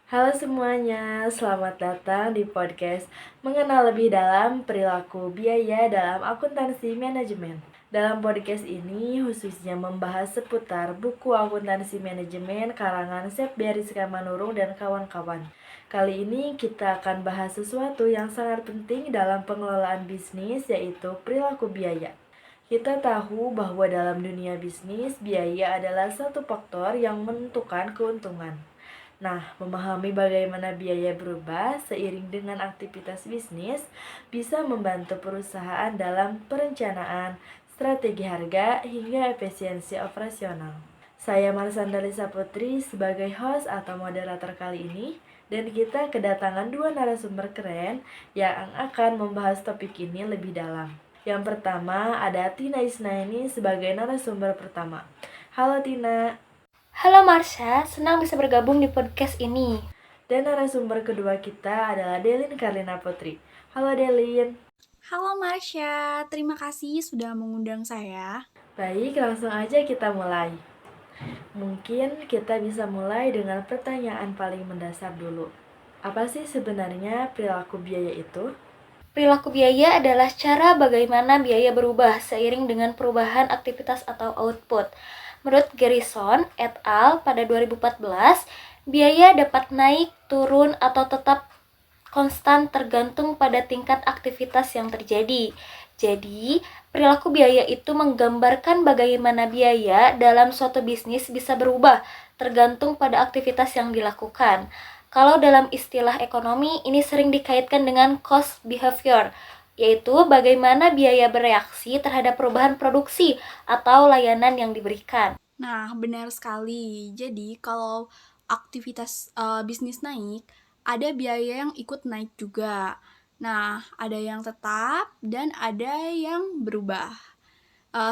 Halo semuanya, selamat datang di podcast Mengenal Lebih Dalam Perilaku Biaya dalam Akuntansi Manajemen. Dalam podcast ini khususnya membahas seputar buku akuntansi manajemen karangan Septiari Manurung dan kawan-kawan. Kali ini kita akan bahas sesuatu yang sangat penting dalam pengelolaan bisnis, yaitu perilaku biaya. Kita tahu bahwa dalam dunia bisnis, biaya adalah satu faktor yang menentukan keuntungan. Nah, memahami bagaimana biaya berubah seiring dengan aktivitas bisnis bisa membantu perusahaan dalam perencanaan, strategi harga, hingga efisiensi operasional. Saya Marsanda Lisa Putri sebagai host atau moderator kali ini, dan kita kedatangan dua narasumber keren yang akan membahas topik ini lebih dalam. Yang pertama ada Tina Isnaini sebagai narasumber pertama. Halo Tina. Halo Marsha, senang bisa bergabung di podcast ini. Dan narasumber kedua kita adalah Delin Karlina Putri. Halo Delin. Halo Marsha, terima kasih sudah mengundang saya. Baik, langsung aja kita mulai. Mungkin kita bisa mulai dengan pertanyaan paling mendasar dulu. Apa sih sebenarnya perilaku biaya itu? Perilaku biaya adalah cara bagaimana biaya berubah seiring dengan perubahan aktivitas atau output. Menurut Garrison et al. Pada 2014, biaya dapat naik, turun, atau tetap konstan tergantung pada tingkat aktivitas yang terjadi. Jadi, perilaku biaya itu menggambarkan bagaimana biaya dalam suatu bisnis bisa berubah tergantung pada aktivitas yang dilakukan. Kalau dalam istilah ekonomi, ini sering dikaitkan dengan cost behavior, yaitu bagaimana biaya bereaksi terhadap perubahan produksi atau layanan yang diberikan. Nah, benar sekali. Jadi, kalau aktivitas bisnis naik, ada biaya yang ikut naik juga. Nah, ada yang tetap dan ada yang berubah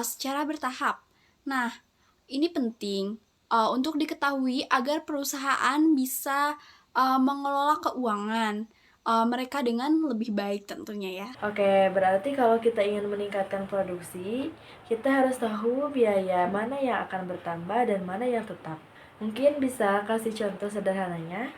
secara bertahap. Nah, ini penting untuk diketahui agar perusahaan bisa mengelola keuangan mereka dengan lebih baik tentunya ya. Oke, berarti kalau kita ingin meningkatkan produksi, kita harus tahu biaya mana yang akan bertambah dan mana yang tetap. Mungkin bisa kasih contoh sederhananya?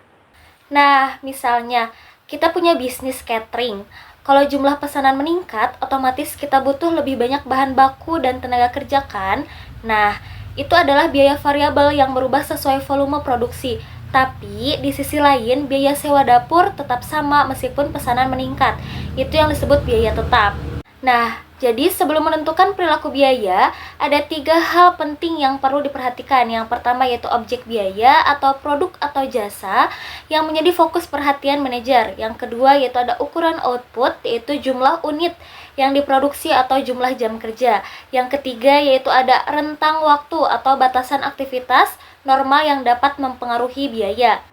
Nah, misalnya kita punya bisnis catering. Kalau jumlah pesanan meningkat, otomatis kita butuh lebih banyak bahan baku dan tenaga kerja kan? Nah, itu adalah biaya variabel yang berubah sesuai volume produksi. Tapi di sisi lain, biaya sewa dapur tetap sama meskipun pesanan meningkat. Itu yang disebut biaya tetap. Nah, jadi sebelum menentukan perilaku biaya, ada 3 hal penting yang perlu diperhatikan. Yang pertama yaitu objek biaya atau produk atau jasa yang menjadi fokus perhatian manajer. Yang kedua yaitu ada ukuran output, yaitu jumlah unit yang diproduksi atau jumlah jam kerja. Yang ketiga yaitu ada rentang waktu atau batasan aktivitas normal yang dapat mempengaruhi biaya.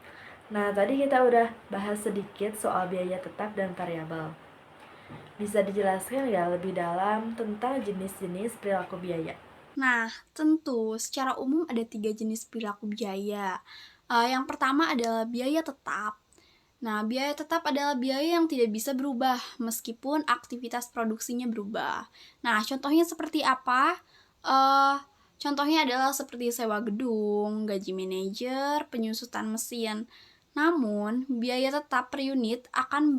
Nah, tadi kita udah bahas sedikit soal biaya tetap dan variabel. Bisa dijelaskan ya lebih dalam tentang jenis-jenis perilaku biaya? Nah, tentu secara umum ada 3 jenis perilaku biaya. Yang pertama adalah biaya tetap. Nah, biaya tetap adalah biaya yang tidak bisa berubah meskipun aktivitas produksinya berubah. Nah, contohnya seperti apa? Uh, Contohnya adalah seperti sewa gedung, gaji manajer, penyusutan mesin. Namun, biaya tetap per unit akan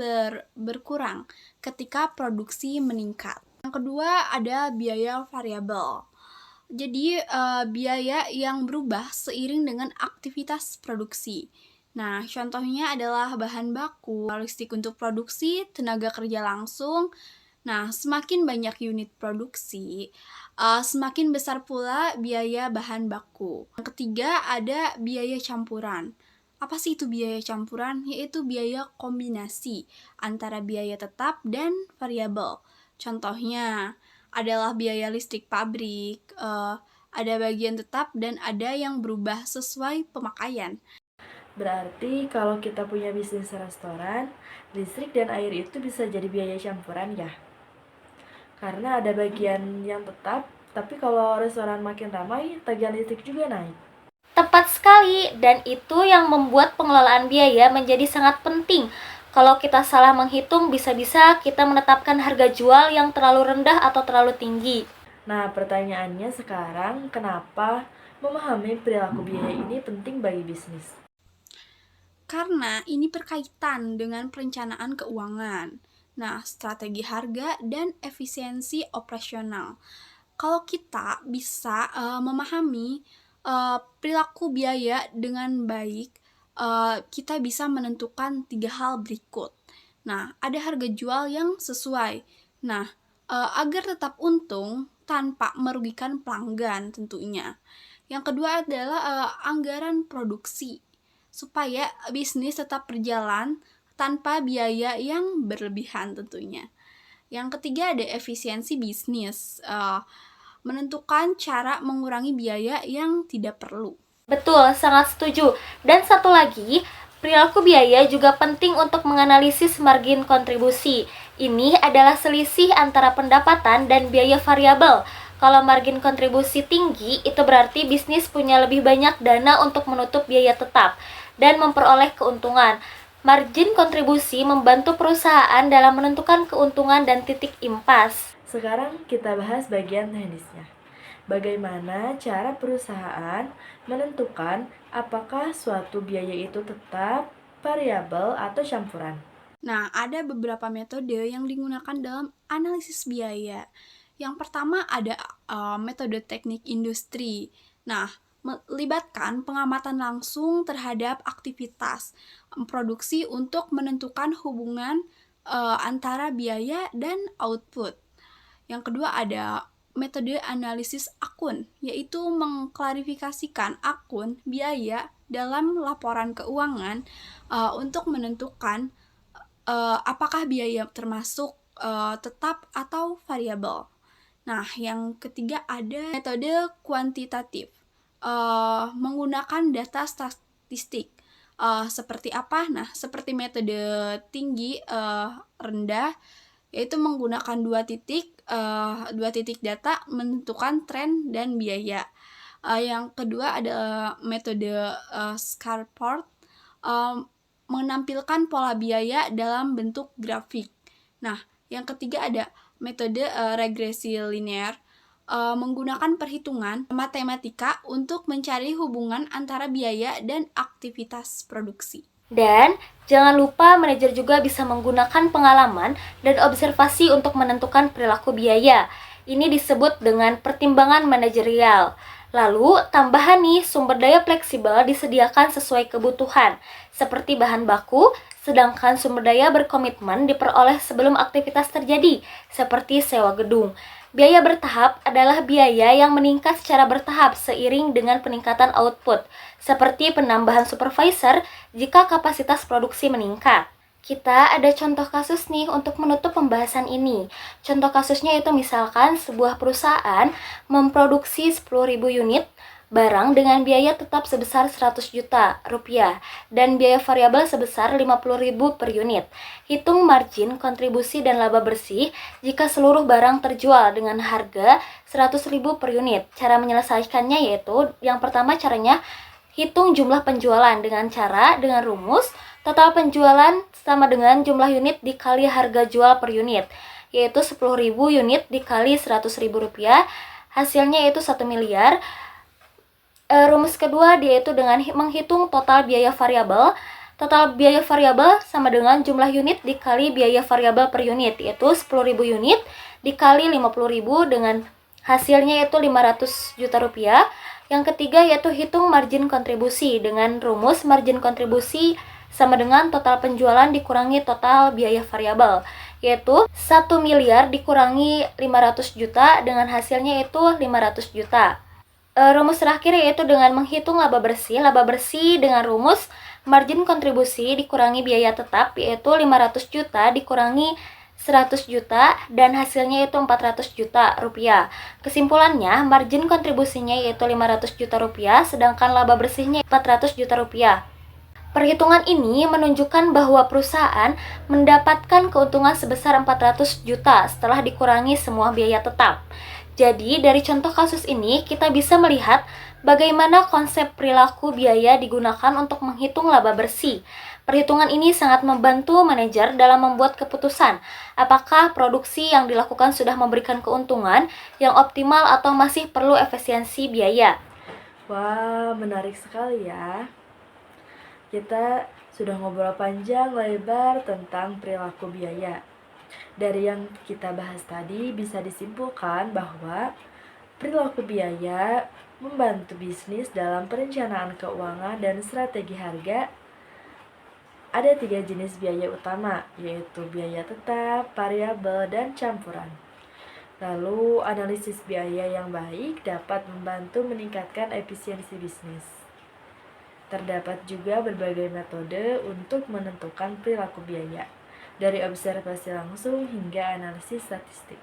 berkurang ketika produksi meningkat. Yang kedua ada biaya variabel. Jadi, biaya yang berubah seiring dengan aktivitas produksi. Nah, contohnya adalah bahan baku, logistik untuk produksi, tenaga kerja langsung. Nah, semakin banyak unit produksi, semakin besar pula biaya bahan baku. Yang ketiga ada biaya campuran. Apa sih itu biaya campuran? Yaitu biaya kombinasi antara biaya tetap dan variabel. Contohnya adalah biaya listrik pabrik, ada bagian tetap dan ada yang berubah sesuai pemakaian. Berarti kalau kita punya bisnis restoran, listrik dan air itu bisa jadi biaya campuran ya? Karena ada bagian yang tetap, tapi kalau restoran makin ramai, tagihan listrik juga naik. Tepat sekali, dan itu yang membuat pengelolaan biaya menjadi sangat penting. Kalau kita salah menghitung, bisa-bisa kita menetapkan harga jual yang terlalu rendah atau terlalu tinggi. Nah, pertanyaannya sekarang, kenapa memahami perilaku biaya ini penting bagi bisnis? karena ini berkaitan dengan perencanaan keuangan. Nah, strategi harga dan efisiensi operasional. Kalau kita bisa memahami perilaku biaya dengan baik, kita bisa menentukan 3 hal berikut. Nah, ada harga jual yang sesuai. Nah, agar tetap untung tanpa merugikan pelanggan tentunya. Yang kedua adalah anggaran produksi, supaya bisnis tetap berjalan tanpa biaya yang berlebihan tentunya. Yang ketiga ada efisiensi bisnis, menentukan cara mengurangi biaya yang tidak perlu. Betul, sangat setuju. Dan satu lagi, perilaku biaya juga penting untuk menganalisis margin kontribusi. Ini adalah selisih antara pendapatan dan biaya variabel. Kalau margin kontribusi tinggi, itu berarti bisnis punya lebih banyak dana untuk menutup biaya tetap dan memperoleh keuntungan. Margin kontribusi membantu perusahaan dalam menentukan keuntungan dan titik impas. Sekarang kita bahas bagian teknisnya. Bagaimana cara perusahaan menentukan apakah suatu biaya itu tetap, variabel, atau campuran? Nah, ada beberapa metode yang digunakan dalam analisis biaya. Yang pertama ada metode teknik industri. Nah, melibatkan pengamatan langsung terhadap aktivitas produksi untuk menentukan hubungan antara biaya dan output. Yang kedua ada metode analisis akun, yaitu mengklarifikasikan akun biaya dalam laporan keuangan untuk menentukan apakah biaya termasuk tetap atau variabel. Nah, yang ketiga ada metode kuantitatif, menggunakan data statistik. Seperti apa? Nah, seperti metode tinggi, rendah, yaitu menggunakan dua titik data menentukan tren dan biaya. Yang kedua ada metode Scarport, menampilkan pola biaya dalam bentuk grafik. Nah, yang ketiga ada metode regresi linear, menggunakan perhitungan matematika untuk mencari hubungan antara biaya dan aktivitas produksi. Dan jangan lupa manajer juga bisa menggunakan pengalaman dan observasi untuk menentukan perilaku biaya. Ini disebut dengan pertimbangan manajerial. Lalu, tambahan nih, sumber daya fleksibel disediakan sesuai kebutuhan, seperti bahan baku, sedangkan sumber daya berkomitmen diperoleh sebelum aktivitas terjadi, seperti sewa gedung. Biaya bertahap adalah biaya yang meningkat secara bertahap seiring dengan peningkatan output, seperti penambahan supervisor jika kapasitas produksi meningkat. Kita ada contoh kasus nih untuk menutup pembahasan ini. Contoh kasusnya itu misalkan sebuah perusahaan memproduksi 10.000 unit barang dengan biaya tetap sebesar 100 juta rupiah dan biaya variabel sebesar 50.000 per unit. Hitung margin, kontribusi, dan laba bersih jika seluruh barang terjual dengan harga 100.000 per unit. Cara menyelesaikannya yaitu, yang pertama caranya hitung jumlah penjualan dengan rumus total penjualan sama dengan jumlah unit dikali harga jual per unit, yaitu 10.000 unit dikali 100.000 rupiah, hasilnya yaitu 1 miliar. Rumus kedua yaitu dengan menghitung total biaya variabel. Total biaya variabel sama dengan jumlah unit dikali biaya variabel per unit, yaitu 10.000 unit dikali 50.000 dengan hasilnya yaitu 500 juta rupiah. Yang ketiga yaitu hitung margin kontribusi dengan rumus margin kontribusi sama dengan total penjualan dikurangi total biaya variabel, yaitu 1 miliar dikurangi 500 juta dengan hasilnya yaitu 500 juta. Rumus terakhir yaitu dengan menghitung laba bersih dengan rumus margin kontribusi dikurangi biaya tetap, yaitu 500 juta dikurangi 100 juta dan hasilnya yaitu 400 juta rupiah. Kesimpulannya, margin kontribusinya yaitu 500 juta rupiah sedangkan laba bersihnya 400 juta rupiah. Perhitungan ini menunjukkan bahwa perusahaan mendapatkan keuntungan sebesar 400 juta setelah dikurangi semua biaya tetap. Jadi, dari contoh kasus ini, kita bisa melihat bagaimana konsep perilaku biaya digunakan untuk menghitung laba bersih. Perhitungan ini sangat membantu manajer dalam membuat keputusan apakah produksi yang dilakukan sudah memberikan keuntungan yang optimal atau masih perlu efisiensi biaya. Wah, menarik sekali ya. Kita sudah ngobrol panjang lebar tentang perilaku biaya. Dari yang kita bahas tadi bisa disimpulkan bahwa perilaku biaya membantu bisnis dalam perencanaan keuangan dan strategi harga. Ada 3 jenis biaya utama, yaitu biaya tetap, variabel, dan campuran. Lalu, analisis biaya yang baik dapat membantu meningkatkan efisiensi bisnis. Terdapat juga berbagai metode untuk menentukan perilaku biaya, dari observasi langsung hingga analisis statistik.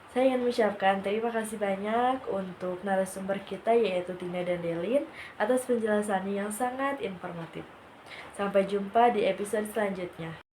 Saya ingin mengucapkan terima kasih banyak untuk narasumber kita yaitu Tina dan Delin atas penjelasannya yang sangat informatif. Sampai jumpa di episode selanjutnya.